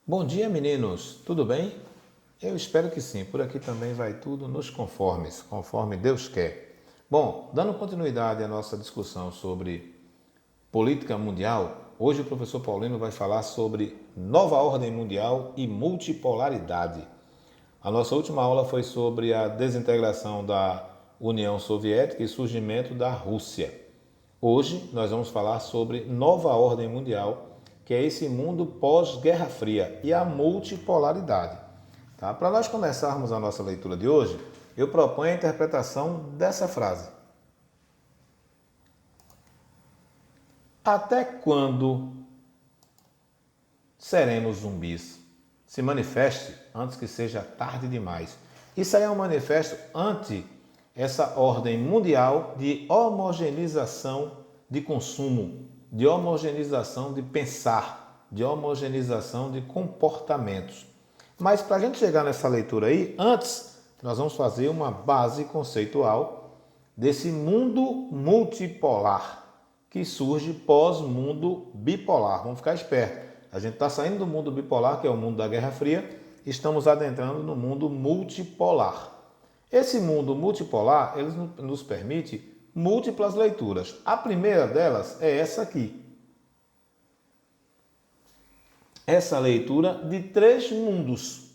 Bom dia, meninos. Tudo bem? Eu espero que sim. Por aqui também vai tudo nos conformes, conforme Deus quer. Bom, dando continuidade à nossa discussão sobre política mundial, hoje o professor Paulino vai falar sobre nova ordem mundial e multipolaridade. A nossa última aula foi sobre a desintegração da União Soviética e surgimento da Rússia. Hoje nós vamos falar sobre nova ordem mundial, que é esse mundo pós-Guerra Fria e a multipolaridade. Tá? Para nós começarmos a nossa leitura de hoje, eu proponho a interpretação dessa frase. Até quando seremos zumbis? Se manifeste antes que seja tarde demais. Isso aí é um manifesto ante essa ordem mundial de homogeneização de consumo, de homogeneização de pensar, de homogeneização de comportamentos. Mas para a gente chegar nessa leitura aí, antes nós vamos fazer uma base conceitual desse mundo multipolar que surge pós-mundo bipolar. Vamos ficar espertos. A gente está saindo do mundo bipolar, que é o mundo da Guerra Fria, e estamos adentrando no mundo multipolar. Esse mundo multipolar, ele nos permite múltiplas leituras. A primeira delas é essa aqui. Essa leitura de três mundos,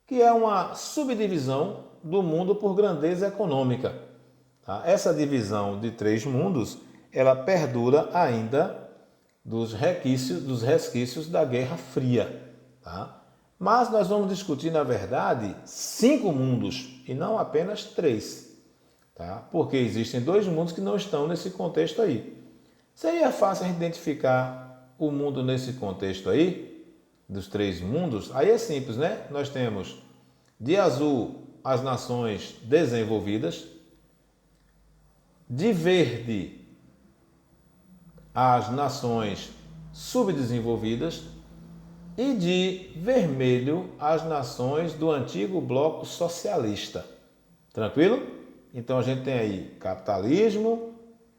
que é uma subdivisão do mundo por grandeza econômica. Tá? Essa divisão de três mundos, ela perdura ainda dos resquícios da Guerra Fria. Tá? Mas nós vamos discutir, na verdade, 5 mundos e não apenas 3. Tá? Porque existem 2 mundos que não estão nesse contexto aí. Seria fácil a gente identificar o mundo nesse contexto aí, dos 3 mundos? Aí é simples, né? Nós temos de azul as nações desenvolvidas, de verde as nações subdesenvolvidas e de vermelho as nações do antigo bloco socialista. Tranquilo? Então a gente tem aí capitalismo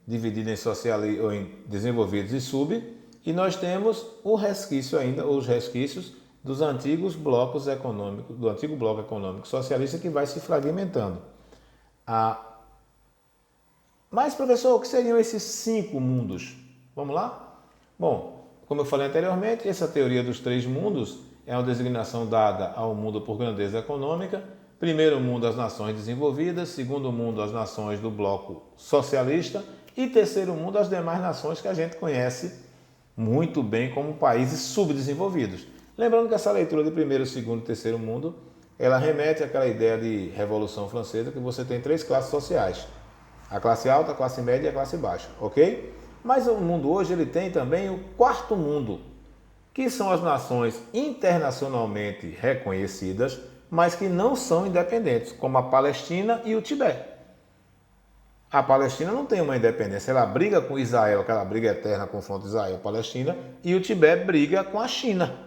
dividido em desenvolvidos e sub, e nós temos o resquício ainda, os resquícios dos antigos blocos econômicos, do antigo bloco econômico socialista que vai se fragmentando. Mas, professor, o que seriam esses 5 mundos? Vamos lá? Bom, como eu falei anteriormente, essa teoria dos 3 mundos é uma designação dada ao mundo por grandeza econômica. Primeiro mundo, as nações desenvolvidas. Segundo mundo, as nações do bloco socialista. E terceiro mundo, as demais nações que a gente conhece muito bem como países subdesenvolvidos. Lembrando que essa leitura de primeiro, segundo e terceiro mundo, ela remete àquela ideia de Revolução Francesa, que você tem 3 classes sociais. A classe alta, a classe média e a classe baixa, ok? Mas o mundo hoje ele tem também o 4º mundo, que são as nações internacionalmente reconhecidas, mas que não são independentes, como a Palestina e o Tibete. A Palestina não tem uma independência, ela briga com Israel, aquela briga eterna, confronto Israel-Palestina, e o Tibete briga com a China.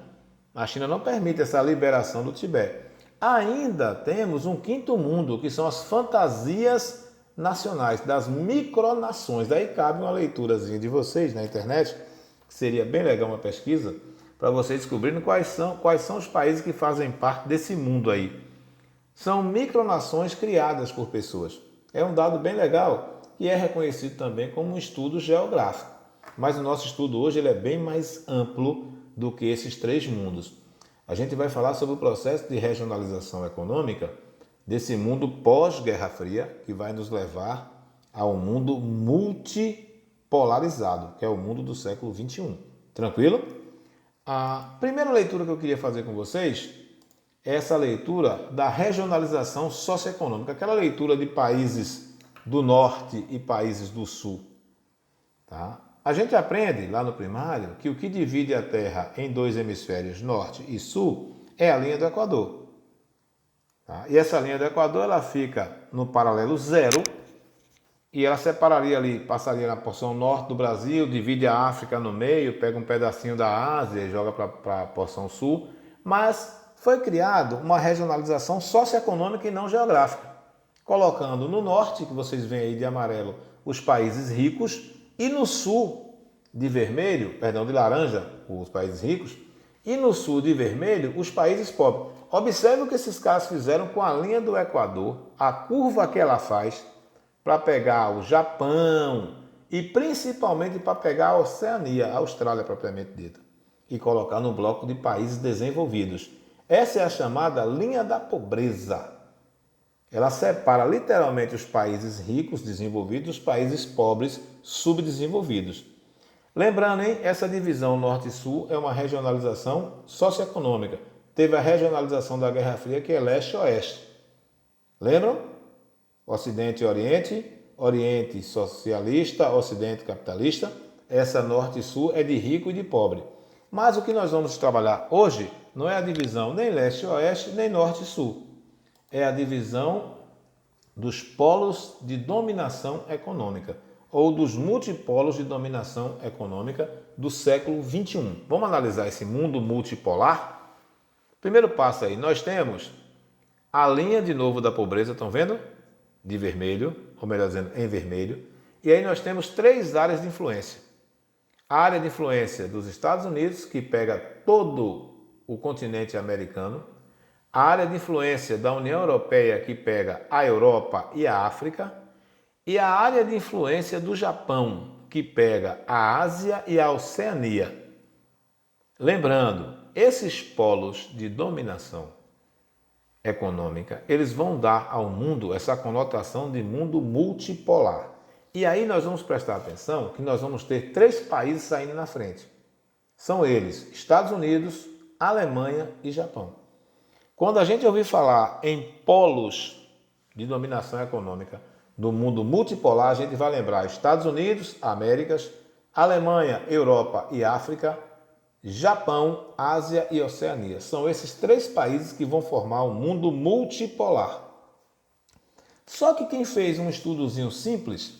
A China não permite essa liberação do Tibete. Ainda temos um 5º mundo, que são as fantasias nacionais, das micronações. Daí cabe uma leiturazinha de vocês na internet, que seria bem legal uma pesquisa, para vocês descobrirem quais são os países que fazem parte desse mundo aí. São micronações criadas por pessoas. É um dado bem legal e é reconhecido também como um estudo geográfico. Mas o nosso estudo hoje ele é bem mais amplo do que esses 3 mundos. A gente vai falar sobre o processo de regionalização econômica desse mundo pós-Guerra Fria, que vai nos levar ao mundo multipolarizado, que é o mundo do século XXI. Tranquilo? A primeira leitura que eu queria fazer com vocês é essa leitura da regionalização socioeconômica, aquela leitura de países do norte e países do sul. Tá? A gente aprende lá no primário que o que divide a Terra em 2 hemisférios, norte e sul, é a linha do Equador. Tá? E essa linha do Equador ela fica no paralelo 0 e ela separaria ali, passaria na porção norte do Brasil, divide a África no meio, pega um pedacinho da Ásia e joga para a porção sul, mas foi criado uma regionalização socioeconômica e não geográfica, colocando no norte, que vocês veem aí de amarelo, os países ricos, e no sul, de vermelho, perdão, de laranja, os países ricos, E no sul de vermelho, os países pobres. Observe o que esses caras fizeram com a linha do Equador, a curva que ela faz para pegar o Japão e principalmente para pegar a Oceania, a Austrália propriamente dita, e colocar no bloco de países desenvolvidos. Essa é a chamada linha da pobreza. Ela separa literalmente os países ricos, desenvolvidos, dos países pobres, subdesenvolvidos. Lembrando, hein, essa divisão norte e sul é uma regionalização socioeconômica. Teve a regionalização da Guerra Fria, que é leste e oeste. Lembram? Ocidente e Oriente, Oriente socialista, Ocidente capitalista. Essa norte e sul é de rico e de pobre. Mas o que nós vamos trabalhar hoje não é a divisão nem leste e oeste, nem norte e sul. É a divisão dos polos de dominação econômica, ou dos multipolos de dominação econômica do século XXI. Vamos analisar esse mundo multipolar? Primeiro passo aí, nós temos a linha de novo da pobreza, estão vendo? De vermelho, ou melhor dizendo, em vermelho. E aí nós temos 3 áreas de influência. A área de influência dos Estados Unidos, que pega todo o continente americano. A área de influência da União Europeia, que pega a Europa e a África. E a área de influência do Japão, que pega a Ásia e a Oceania. Lembrando, esses polos de dominação econômica, eles vão dar ao mundo essa conotação de mundo multipolar. E aí nós vamos prestar atenção que nós vamos ter 3 países saindo na frente. São eles, Estados Unidos, Alemanha e Japão. Quando a gente ouvir falar em polos de dominação econômica do mundo multipolar, a gente vai lembrar Estados Unidos, Américas, Alemanha, Europa e África, Japão, Ásia e Oceania. São esses 3 países que vão formar o mundo multipolar. Só que quem fez um estudozinho simples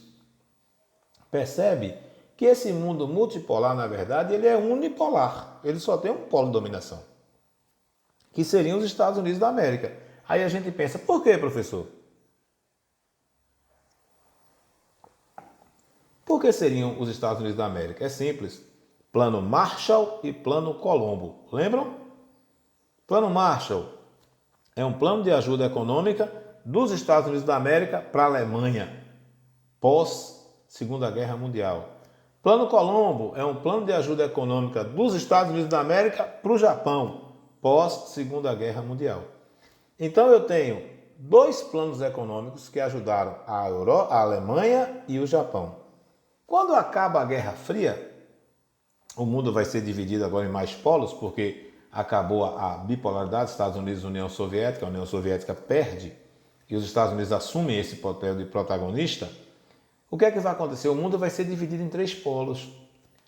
percebe que esse mundo multipolar, na verdade, ele é unipolar. Ele só tem um polo de dominação, que seriam os Estados Unidos da América. Aí a gente pensa, por quê, professor? Por que seriam os Estados Unidos da América? É simples. Plano Marshall e Plano Colombo. Lembram? Plano Marshall é um plano de ajuda econômica dos Estados Unidos da América para a Alemanha, pós-Segunda Guerra Mundial. Plano Colombo é um plano de ajuda econômica dos Estados Unidos da América para o Japão, pós-Segunda Guerra Mundial. Então eu tenho 2 planos econômicos que ajudaram a Alemanha e o Japão. Quando acaba a Guerra Fria, o mundo vai ser dividido agora em mais polos, porque acabou a bipolaridade, Estados Unidos e União Soviética, a União Soviética perde e os Estados Unidos assumem esse papel de protagonista. O que é que vai acontecer? O mundo vai ser dividido em 3 polos.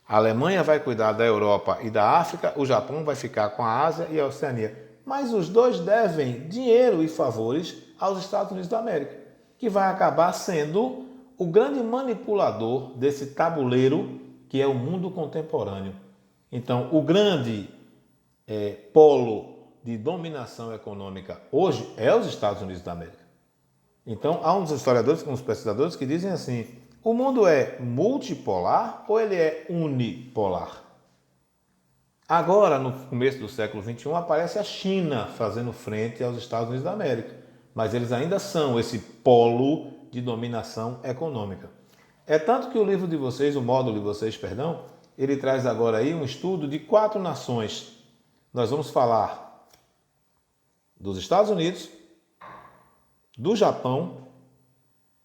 A Alemanha vai cuidar da Europa e da África, o Japão vai ficar com a Ásia e a Oceania. Mas os 2 devem dinheiro e favores aos Estados Unidos da América, que vai acabar sendo o grande manipulador desse tabuleiro que é o mundo contemporâneo. Então, o grande polo de dominação econômica hoje é os Estados Unidos da América. Então, há uns historiadores, uns pesquisadores que dizem assim, o mundo é multipolar ou ele é unipolar? Agora, no começo do século XXI, aparece a China fazendo frente aos Estados Unidos da América, mas eles ainda são esse polo de dominação econômica. É tanto que o livro de vocês, o módulo de vocês, perdão, ele traz agora aí um estudo de 4 nações. Nós vamos falar dos Estados Unidos, do Japão,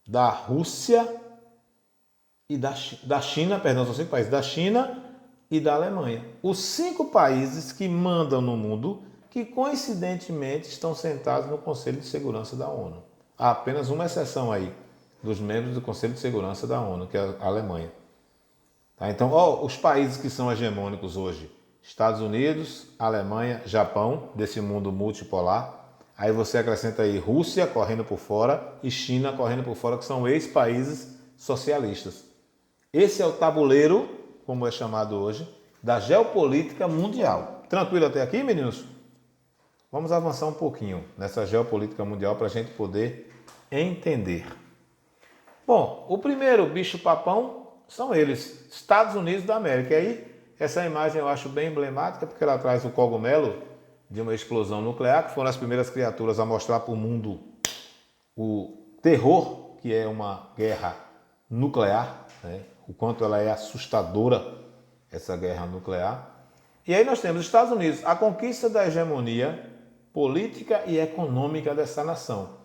da Rússia e da China, perdão, são 5 países, da China e da Alemanha. Os 5 países que mandam no mundo, que coincidentemente estão sentados no Conselho de Segurança da ONU. Há apenas uma exceção aí, dos membros do Conselho de Segurança da ONU, que é a Alemanha. Tá? Então, os países que são hegemônicos hoje, Estados Unidos, Alemanha, Japão, desse mundo multipolar. Aí você acrescenta aí Rússia correndo por fora e China correndo por fora, que são ex-países socialistas. Esse é o tabuleiro, como é chamado hoje, da geopolítica mundial. Tranquilo até aqui, meninos? Vamos avançar um pouquinho nessa geopolítica mundial para a gente poder entender. Bom, o primeiro bicho-papão são eles, Estados Unidos da América. E aí Essa imagem eu acho bem emblemática porque ela traz o cogumelo de uma explosão nuclear, que foram as primeiras criaturas a mostrar para o mundo o terror que é uma guerra nuclear, né? O quanto ela é assustadora, essa guerra nuclear. E aí nós temos os Estados Unidos, a conquista da hegemonia política e econômica dessa nação.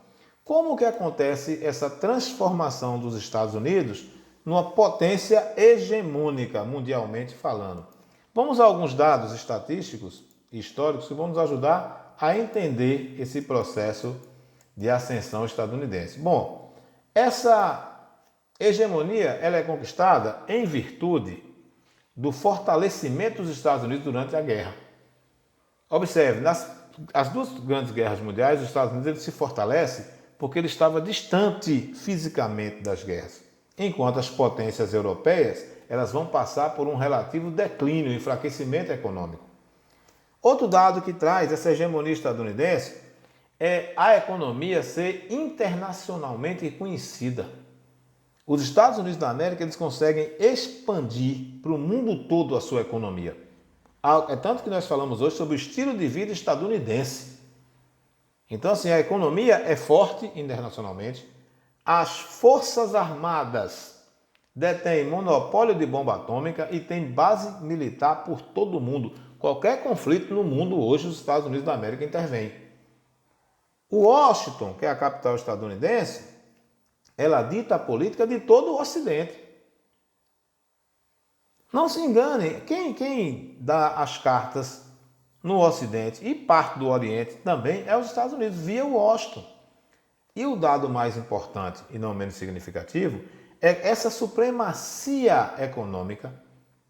Como que acontece essa transformação dos Estados Unidos numa potência hegemônica, mundialmente falando? Vamos a alguns dados estatísticos e históricos que vão nos ajudar a entender esse processo de ascensão estadunidense. Bom, essa hegemonia ela é conquistada em virtude do fortalecimento dos Estados Unidos durante a guerra. Observe, as duas grandes guerras mundiais, os Estados Unidos ele se fortalece porque ele estava distante fisicamente das guerras, enquanto as potências europeias elas vão passar por um relativo declínio, enfraquecimento econômico. Outro dado que traz essa hegemonia estadunidense é a economia ser internacionalmente conhecida. Os Estados Unidos da América eles conseguem expandir para o mundo todo a sua economia. É tanto que nós falamos hoje sobre o estilo de vida estadunidense. Então, assim, a economia é forte internacionalmente, as forças armadas detêm monopólio de bomba atômica e tem base militar por todo o mundo. Qualquer conflito no mundo hoje, os Estados Unidos da América intervêm. Washington, que é a capital estadunidense, ela dita a política de todo o Ocidente. Não se engane, quem dá as cartas no Ocidente e parte do Oriente também é os Estados Unidos, via Washington. E o dado mais importante e não menos significativo é essa supremacia econômica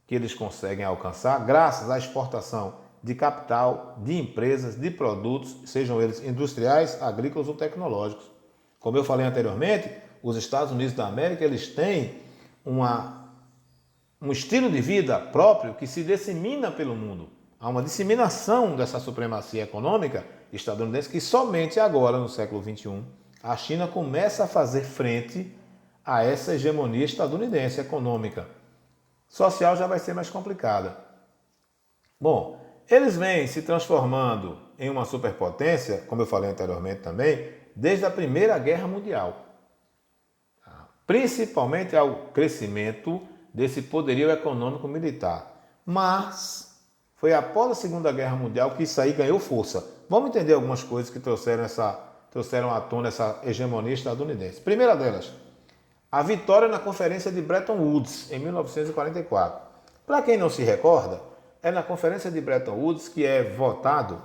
que eles conseguem alcançar graças à exportação de capital, de empresas, de produtos, sejam eles industriais, agrícolas ou tecnológicos. Como eu falei anteriormente, os Estados Unidos da América eles têm um estilo de vida próprio que se dissemina pelo mundo. Há uma disseminação dessa supremacia econômica estadunidense que somente agora, no século XXI, a China começa a fazer frente a essa hegemonia estadunidense econômica. Social já vai ser mais complicada. Bom, eles vêm se transformando em uma superpotência, como eu falei anteriormente também, desde a Primeira Guerra Mundial. Principalmente ao crescimento desse poderio econômico militar. Mas foi após a Segunda Guerra Mundial que isso aí ganhou força. Vamos entender algumas coisas que trouxeram à tona essa hegemonia estadunidense. Primeira delas, a vitória na Conferência de Bretton Woods, em 1944. Para quem não se recorda, é na Conferência de Bretton Woods que é votado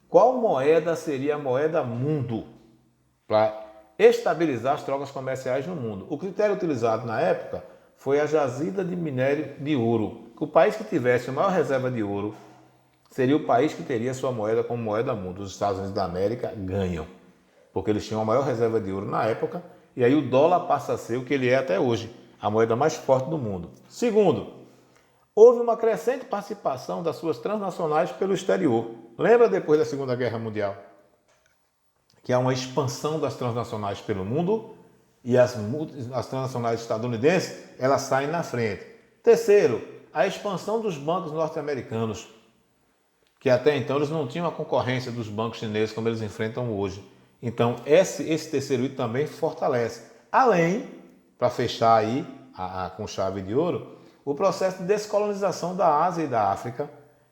qual moeda seria a moeda mundo para estabilizar as trocas comerciais no mundo. O critério utilizado na época foi a jazida de minério de ouro. O país que tivesse a maior reserva de ouro seria o país que teria sua moeda como moeda mundo. Os Estados Unidos da América ganham, porque eles tinham a maior reserva de ouro na época, e aí o dólar passa a ser o que ele é até hoje, a moeda mais forte do mundo. Segundo, houve uma crescente participação das suas transnacionais pelo exterior. Lembra depois da Segunda Guerra Mundial? Que há uma expansão das transnacionais pelo mundo e as transnacionais estadunidenses, elas saem na frente. Terceiro, a expansão dos bancos norte-americanos, que até então eles não tinham a concorrência dos bancos chineses como eles enfrentam hoje. Então, esse terceiro item também fortalece. Além, para fechar aí com chave de ouro, o processo de descolonização da Ásia e da África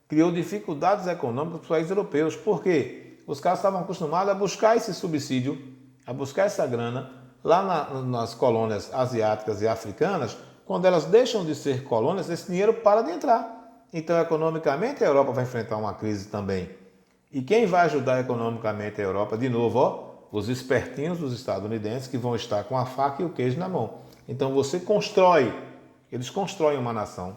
criou dificuldades econômicas para os países europeus. Por quê? Os caras estavam acostumados a buscar esse subsídio, a buscar essa grana lá nas colônias asiáticas e africanas. Quando elas deixam de ser colônias, esse dinheiro para de entrar. Então, economicamente, a Europa vai enfrentar uma crise também. E quem vai ajudar economicamente a Europa? De novo, os espertinhos dos estadunidenses que vão estar com a faca e o queijo na mão. Então, eles constroem uma nação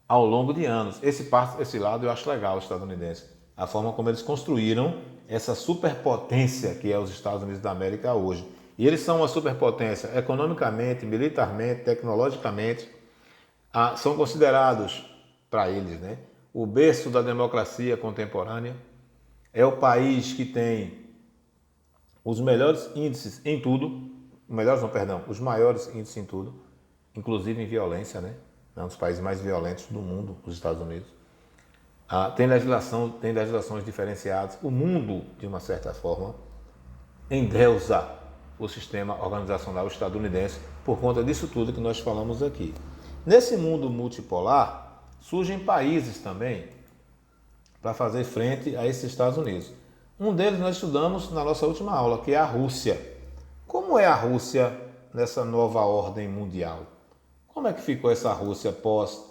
ao longo de anos. Esse lado eu acho legal, os estadunidenses. A forma como eles construíram essa superpotência que é os Estados Unidos da América hoje. E eles são uma superpotência economicamente, militarmente, tecnologicamente. São considerados, para eles, né, o berço da democracia contemporânea. É o país que tem os melhores índices em tudo. Os maiores índices em tudo, inclusive em violência, né? é um dos países mais violentos do mundo, os Estados Unidos. Tem legislações diferenciadas. O mundo, de uma certa forma, endeusa o sistema organizacional estadunidense por conta disso tudo que nós falamos aqui. Nesse mundo multipolar, surgem países também para fazer frente a esses Estados Unidos. Um deles nós estudamos na nossa última aula, que é a Rússia. Como é a Rússia nessa nova ordem mundial? Como é que ficou essa Rússia pós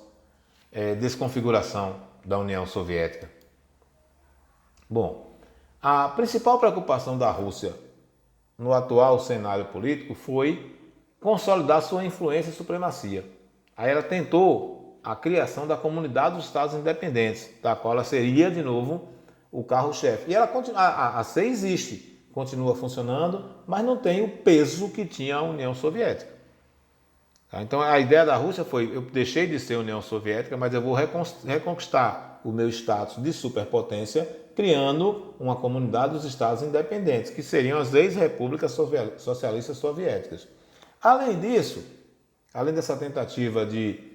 desconfiguração da União Soviética? Bom, a principal preocupação da Rússia no atual cenário político foi consolidar sua influência e supremacia. Aí ela tentou a criação da Comunidade dos Estados Independentes, da qual ela seria, de novo, o carro-chefe. E ela continua, a CEI existe, continua funcionando, mas não tem o peso que tinha a União Soviética. Então a ideia da Rússia foi, eu deixei de ser União Soviética, mas eu vou reconquistar o meu status de superpotência, criando uma comunidade dos Estados independentes, que seriam as ex-repúblicas socialistas soviéticas. Além disso, além dessa tentativa de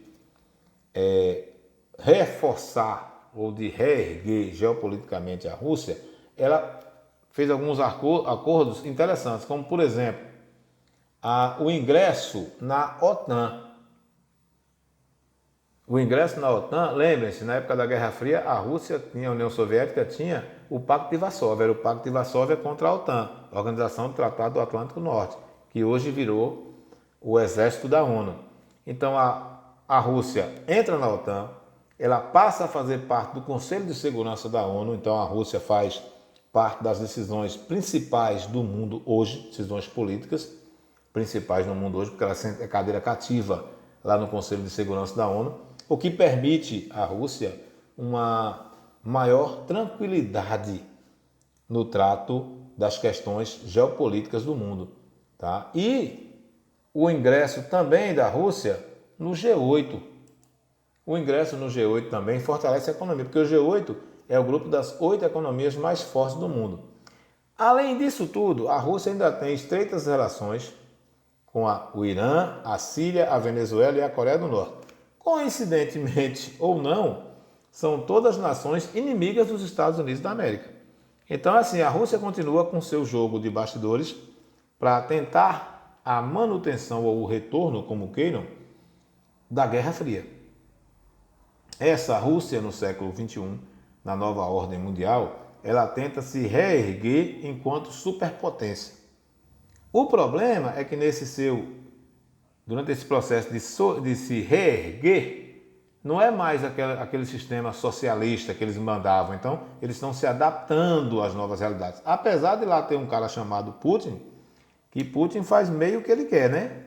reforçar ou de reerguer geopoliticamente a Rússia, ela fez alguns acordos interessantes, como por exemplo, o ingresso na OTAN. O ingresso na OTAN, lembrem-se, na época da Guerra Fria, a Rússia tinha, a União Soviética tinha o Pacto de Varsóvia, era o Pacto de Varsóvia contra a OTAN, a Organização do Tratado do Atlântico Norte, que hoje virou o Exército da ONU. Então a Rússia entra na OTAN, ela passa a fazer parte do Conselho de Segurança da ONU, então a Rússia faz parte das decisões principais do mundo hoje, decisões políticas principais no mundo hoje, porque ela é cadeira cativa lá no Conselho de Segurança da ONU, o que permite à Rússia uma maior tranquilidade no trato das questões geopolíticas do mundo. Tá? E o ingresso também da Rússia no G8. O ingresso no G8 também fortalece a economia, porque o G8 é o grupo das 8 economias mais fortes do mundo. Além disso tudo, a Rússia ainda tem estreitas relações com o Irã, a Síria, a Venezuela e a Coreia do Norte. Coincidentemente ou não, são todas nações inimigas dos Estados Unidos da América. Então, assim, a Rússia continua com seu jogo de bastidores para tentar a manutenção ou o retorno, como queiram, da Guerra Fria. Essa Rússia no século XXI, na nova ordem mundial, ela tenta se reerguer enquanto superpotência. O problema é que durante esse processo de se reerguer, não é mais aquele sistema socialista que eles mandavam. Então, eles estão se adaptando às novas realidades. Apesar de lá ter um cara chamado Putin, que Putin faz meio o que ele quer, né?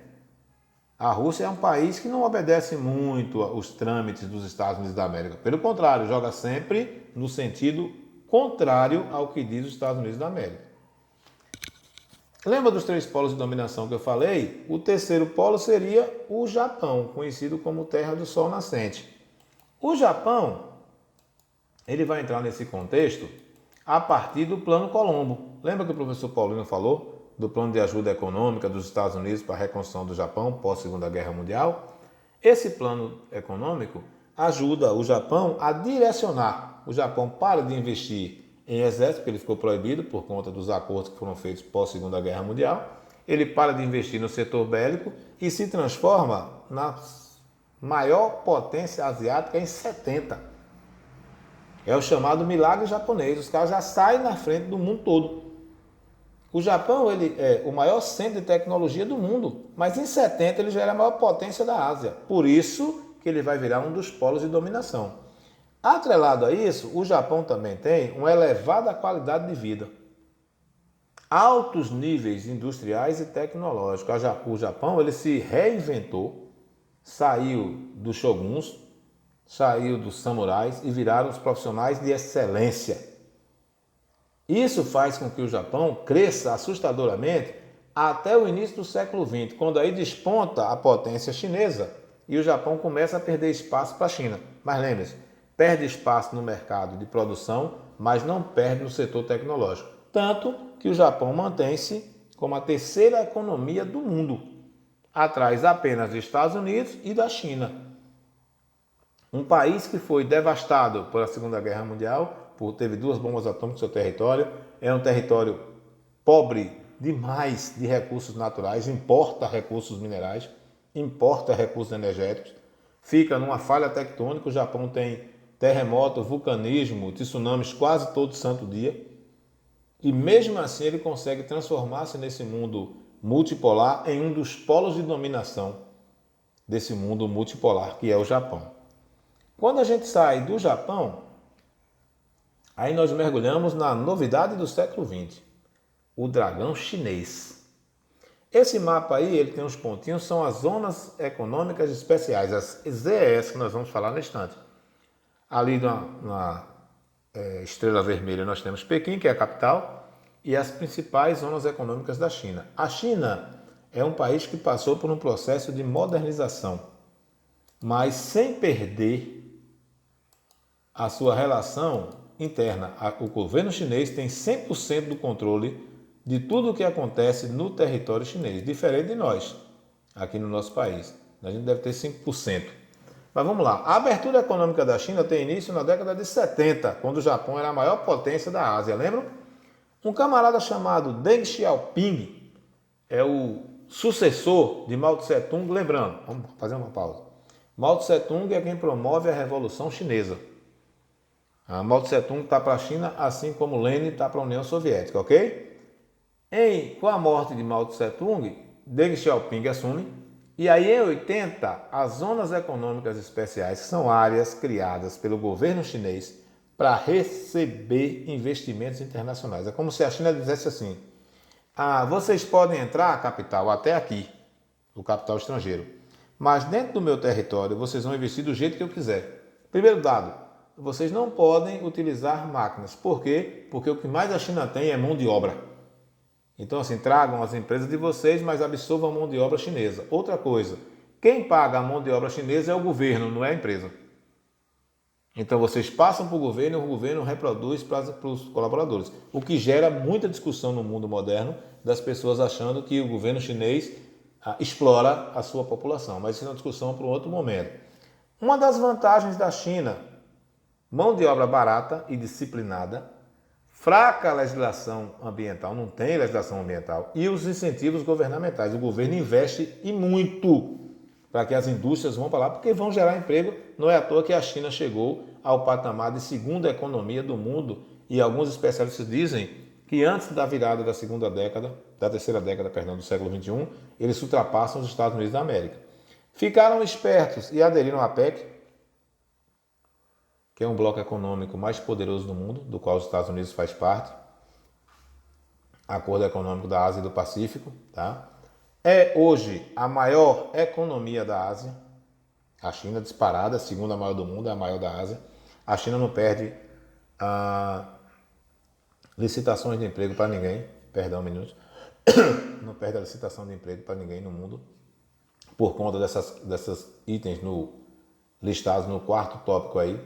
A Rússia é um país que não obedece muito aos trâmites dos Estados Unidos da América. Pelo contrário, joga sempre no sentido contrário ao que diz os Estados Unidos da América. Lembra dos 3 polos de dominação que eu falei? O terceiro polo seria o Japão, conhecido como Terra do Sol Nascente. O Japão, ele vai entrar nesse contexto a partir do Plano Colombo. Lembra que o professor Paulino falou do plano de ajuda econômica dos Estados Unidos para a reconstrução do Japão pós-Segunda Guerra Mundial? Esse plano econômico ajuda o Japão a direcionar. O Japão para de investir em exército, porque ele ficou proibido por conta dos acordos que foram feitos pós-Segunda Guerra Mundial. Ele para de investir no setor bélico e se transforma na maior potência asiática em 70. É o chamado milagre japonês. Os caras já saem na frente do mundo todo. O Japão ele é o maior centro de tecnologia do mundo, mas em 70 ele já era a maior potência da Ásia. Por isso que ele vai virar um dos polos de dominação. Atrelado a isso, o Japão também tem uma elevada qualidade de vida, altos níveis industriais e tecnológicos. O Japão ele se reinventou, saiu dos shoguns, saiu dos samurais e viraram os profissionais de excelência. Isso faz com que o Japão cresça assustadoramente até o início do século XX, quando aí desponta a potência chinesa e o Japão começa a perder espaço para a China. Mas lembre-se, perde espaço no mercado de produção, mas não perde no setor tecnológico. Tanto que o Japão mantém-se como a terceira economia do mundo, atrás apenas dos Estados Unidos e da China. Um país que foi devastado pela Segunda Guerra Mundial, teve 2 bombas atômicas no seu território, é um território pobre demais de recursos naturais, importa recursos minerais, importa recursos energéticos, fica numa falha tectônica. O Japão tem terremoto, vulcanismo, tsunamis quase todo santo dia, e mesmo assim ele consegue transformar-se nesse mundo multipolar em um dos polos de dominação desse mundo multipolar, que é o Japão. Quando a gente sai do Japão, aí nós mergulhamos na novidade do século XX, o dragão chinês. Esse mapa aí, ele tem uns pontinhos, são as zonas econômicas especiais, as ZES, que nós vamos falar no instante. Ali na estrela vermelha nós temos Pequim, que é a capital, e as principais zonas econômicas da China. A China é um país que passou por um processo de modernização, mas sem perder a sua relação interna. O governo chinês tem 100% do controle de tudo o que acontece no território chinês, diferente de nós, aqui no nosso país. A gente deve ter 5%. Mas vamos lá. A abertura econômica da China tem início na década de 70, quando o Japão era a maior potência da Ásia, lembram? Um camarada chamado Deng Xiaoping é o sucessor de Mao Tse Tung, lembrando, vamos fazer uma pausa. Mao Tse Tung é quem promove a Revolução Chinesa. Mao Tse Tung está para a China, assim como Lenin está para a União Soviética, ok? Com a morte de Mao Tse Tung, Deng Xiaoping assume, e aí em 80, as zonas econômicas especiais são áreas criadas pelo governo chinês para receber investimentos internacionais. É como se a China dissesse assim, vocês podem entrar, capital, até aqui, o capital estrangeiro, mas dentro do meu território vocês vão investir do jeito que eu quiser. Primeiro dado, vocês não podem utilizar máquinas. Por quê? Porque o que mais a China tem é mão de obra. Então, assim, tragam as empresas de vocês, mas absorvam a mão de obra chinesa. Outra coisa, quem paga a mão de obra chinesa é o governo, não é a empresa. Então, vocês passam para o governo reproduz para os colaboradores. O que gera muita discussão no mundo moderno das pessoas achando que o governo chinês explora a sua população. Mas isso é uma discussão para um outro momento. Uma das vantagens da China, mão de obra barata e disciplinada, fraca legislação ambiental, não tem legislação ambiental, e os incentivos governamentais. O governo investe e muito para que as indústrias vão para lá, porque vão gerar emprego. Não é à toa que a China chegou ao patamar de segunda economia do mundo, e alguns especialistas dizem que antes da virada da terceira década, do século XXI, eles ultrapassam os Estados Unidos da América. Ficaram espertos e aderiram à PEC, que é um bloco econômico mais poderoso do mundo, do qual os Estados Unidos faz parte, Acordo Econômico da Ásia e do Pacífico, tá? É hoje a maior economia da Ásia, a China disparada, a segunda maior do mundo, é a maior da Ásia. A China não perde licitações de emprego para ninguém, não perde a licitação de emprego para ninguém no mundo, por conta dessas itens listados no quarto tópico aí.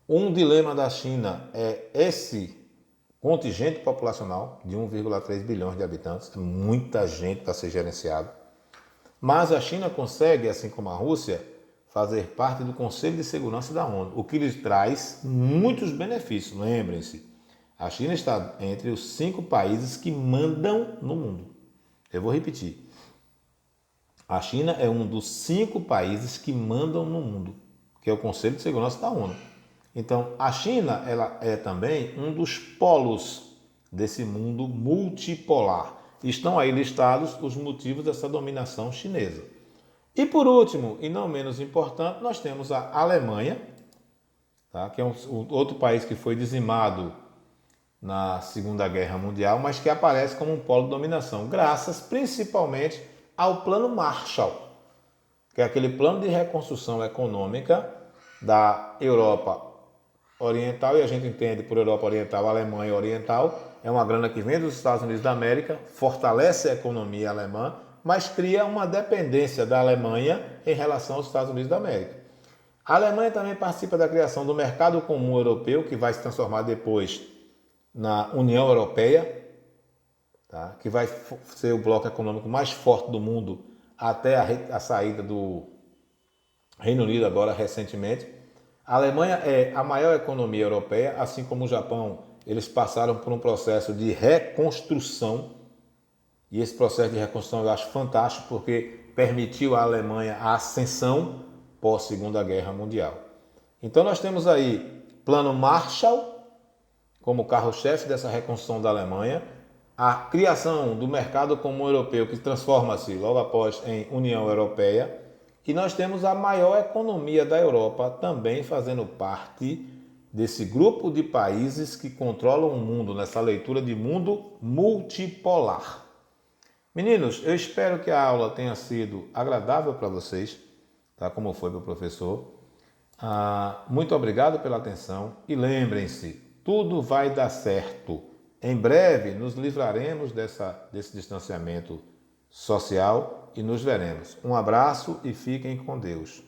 Um dilema da China é esse contingente populacional de 1,3 bilhões de habitantes, é muita gente para ser gerenciado. Mas a China consegue, assim como a Rússia, fazer parte do Conselho de Segurança da ONU, o que lhes traz muitos benefícios. Lembrem-se, a China está entre os 5 países que mandam no mundo. Eu vou repetir. A China é um dos 5 países que mandam no mundo, que é o Conselho de Segurança da ONU. Então, a China ela é também um dos polos desse mundo multipolar. Estão aí listados os motivos dessa dominação chinesa. E por último, e não menos importante, nós temos a Alemanha, tá? Que é um outro país que foi dizimado na Segunda Guerra Mundial, mas que aparece como um polo de dominação, graças principalmente ao Plano Marshall, que é aquele plano de reconstrução econômica da Europa Oriental, e a gente entende por Europa Oriental, Alemanha Oriental, é uma grana que vem dos Estados Unidos da América, fortalece a economia alemã, mas cria uma dependência da Alemanha em relação aos Estados Unidos da América. A Alemanha também participa da criação do Mercado Comum Europeu, que vai se transformar depois na União Europeia, tá? Que vai ser o bloco econômico mais forte do mundo até a saída do Reino Unido agora recentemente. A Alemanha é a maior economia europeia, assim como o Japão. Eles passaram por um processo de reconstrução, e esse processo de reconstrução eu acho fantástico, porque permitiu à Alemanha a ascensão pós-Segunda Guerra Mundial. Então nós temos aí Plano Marshall como carro-chefe dessa reconstrução da Alemanha, a criação do mercado comum europeu, que transforma-se logo após em União Europeia, e nós temos a maior economia da Europa também fazendo parte desse grupo de países que controlam o mundo, nessa leitura de mundo multipolar. Meninos, eu espero que a aula tenha sido agradável para vocês, tá? Como foi para o professor. Muito obrigado pela atenção e lembrem-se, tudo vai dar certo. Em breve nos livraremos desse distanciamento social e nos veremos. Um abraço e fiquem com Deus.